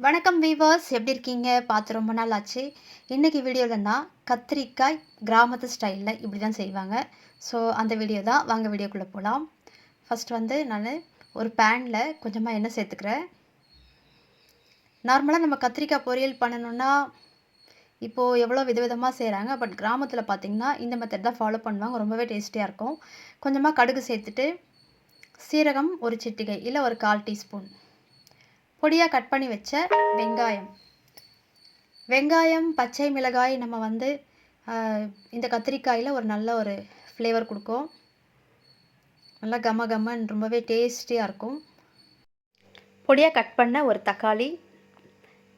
வணக்கம் வீவர்ஸ், எப்படி இருக்கீங்க? பார்த்து ரொம்ப நாள் ஆச்சு. இன்றைக்கி வீடியோவில் நான் கத்திரிக்காய் கிராமத்து ஸ்டைலில் இப்படி தான் செய்வாங்க. ஸோ அந்த வீடியோ தான். வாங்க வீடியோக்குள்ளே போகலாம். ஃபஸ்ட் நான் ஒரு பேனில் கொஞ்சமாக எண்ணெய் சேர்த்துக்கிறேன். நார்மலாக நம்ம கத்திரிக்காய் பொரியல் பண்ணணுன்னா இப்போது எவ்வளோ விதவிதமாக செய்கிறாங்க. பட் கிராமத்தில் பார்த்திங்கன்னா இந்த மெத்தட் தான் ஃபாலோ பண்ணுவாங்க. ரொம்பவே டேஸ்டியாக இருக்கும். கொஞ்சமாக கடுகு சேர்த்துட்டு சீரகம் ஒரு சிட்டிகை இல்லை ஒரு 1/4 டீஸ்பூன், பொடியாக கட் பண்ணி வச்ச வெங்காயம், பச்சை மிளகாய் நம்ம இந்த கத்திரிக்காயில் ஒரு நல்ல ஒரு ஃப்ளேவர் கொடுக்கும். நல்லா கமன்னு ரொம்பவே டேஸ்டியாக இருக்கும். பொடியாக கட் பண்ண ஒரு தக்காளி,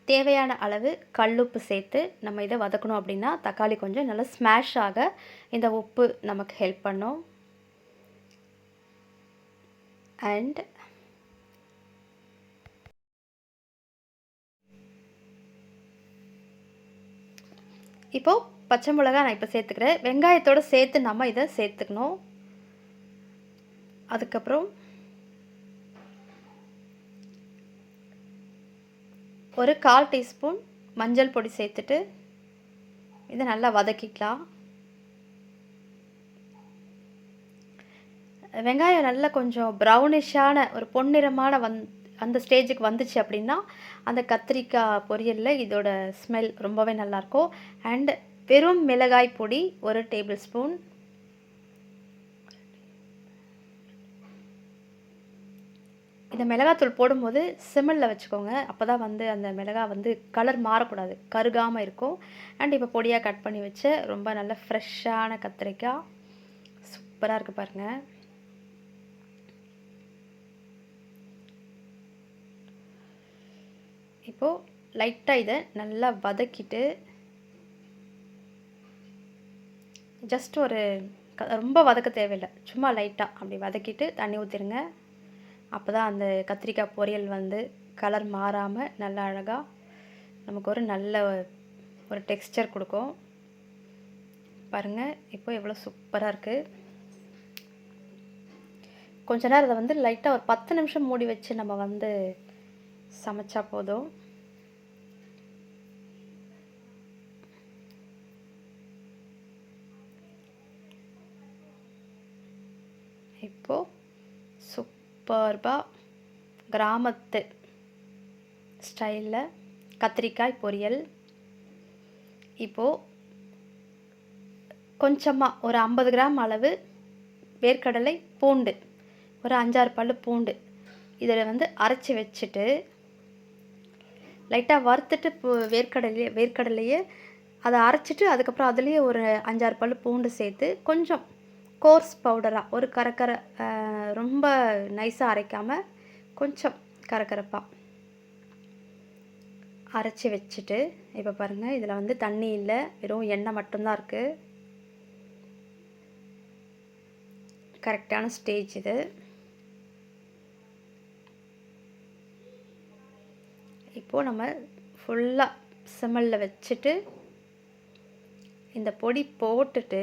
தேவையான அளவு கல்லுப்பு சேர்த்து நம்ம இதை வதக்கணும். அப்படின்னா தக்காளி கொஞ்சம் நல்லா ஸ்மாஷ் ஆக இந்த உப்பு நமக்கு ஹெல்ப் பண்ணும். அண்ட் இப்போது பச்சை மிளகாய் நான் இப்போ சேர்த்துக்கிறேன். வெங்காயத்தோடு சேர்த்து நம்ம இதை சேர்த்துக்கணும். அதுக்கப்புறம் ஒரு 1/4 டீஸ்பூன் மஞ்சள் பொடி சேர்த்துட்டு இதை நல்லா வதக்கிக்கலாம். வெங்காயம் நல்லா கொஞ்சம் ப்ரௌனிஷான ஒரு பொன்னிறமான அந்த ஸ்டேஜுக்கு வந்துச்சு அப்படின்னா அந்த கத்திரிக்காய் பொரியலில் இதோட ஸ்மெல் ரொம்பவே நல்லாயிருக்கும். அண்ட் வெறும் மிளகாய் பொடி ஒரு டேபிள் ஸ்பூன், இந்த மிளகாத்தூள் போடும்போது சிம்மில் வச்சுக்கோங்க. அப்போ தான் அந்த மிளகாய் கலர் மாறக்கூடாது, கருகாமல் இருக்கும். அண்ட் இப்போ பொடியாக கட் பண்ணி வச்சு ரொம்ப நல்ல ஃப்ரெஷ்ஷான கத்திரிக்காய் சூப்பராக இருக்குது பாருங்கள். இப்போது லைட்டாக இதை நல்லா வதக்கிட்டு ஜஸ்ட் ரொம்ப வதக்க தேவையில்லை, சும்மா லைட்டாக அப்படி வதக்கிட்டு தண்ணி ஊற்றிடுங்க. அப்போ தான் அந்த கத்திரிக்காய் பொரியல் கலர் மாறாமல் நல்லா அழகாக நமக்கு ஒரு நல்ல ஒரு டெக்ஸ்சர் கொடுக்கும். பாருங்கள் இப்போ எவ்வளோ சூப்பராக இருக்குது. கொஞ்ச நேரம் அதை லைட்டாக ஒரு 10 நிமிஷம் மூடி வச்சு நம்ம சமைச்சா போதும். இப்போது சூப்பர்பாக கிராமத்து ஸ்டைலில் கத்திரிக்காய் பொரியல். இப்போது கொஞ்சமாக ஒரு 50 கிராம் அளவு வேர்க்கடலை, பூண்டு ஒரு 5-6 பல் பூண்டு இதில் அரைச்சி வச்சுட்டு லைட்டாக வறுத்துட்டு வேர்க்கடலையே அதை அரைச்சிட்டு அதுக்கப்புறம் அதுலேயே ஒரு 5-6 பல் பூண்டு சேர்த்து கொஞ்சம் கோர்ஸ் பவுடராக ஒரு கரக்கரை, ரொம்ப நைஸாக அரைக்காமல் கொஞ்சம் கரகரப்பாக அரைச்சி வச்சுட்டு இப்போ பாருங்கள் இதில் தண்ணி இல்லை, வெறும் எண்ணெய் மட்டும்தான் இருக்குது. கரெக்டான ஸ்டேஜ் இது. இப்போது நம்ம ஃபுல்லாக சிம்மில் வச்சுட்டு இந்த பொடி போட்டுட்டு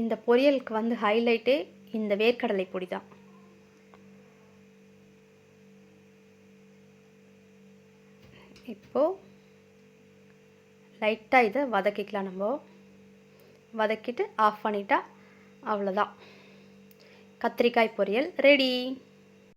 இந்த பொரியலுக்கு ஹைலைட்டே இந்த வேர்க்கடலை பொடி தான். இப்போது லைட்டாக இதை வதக்கிக்கலாம். நம்ம வதக்கிட்டு ஆஃப் பண்ணிட்டா அவ்வளோதான், கத்திரிக்காய் பொரியல் ரெடி.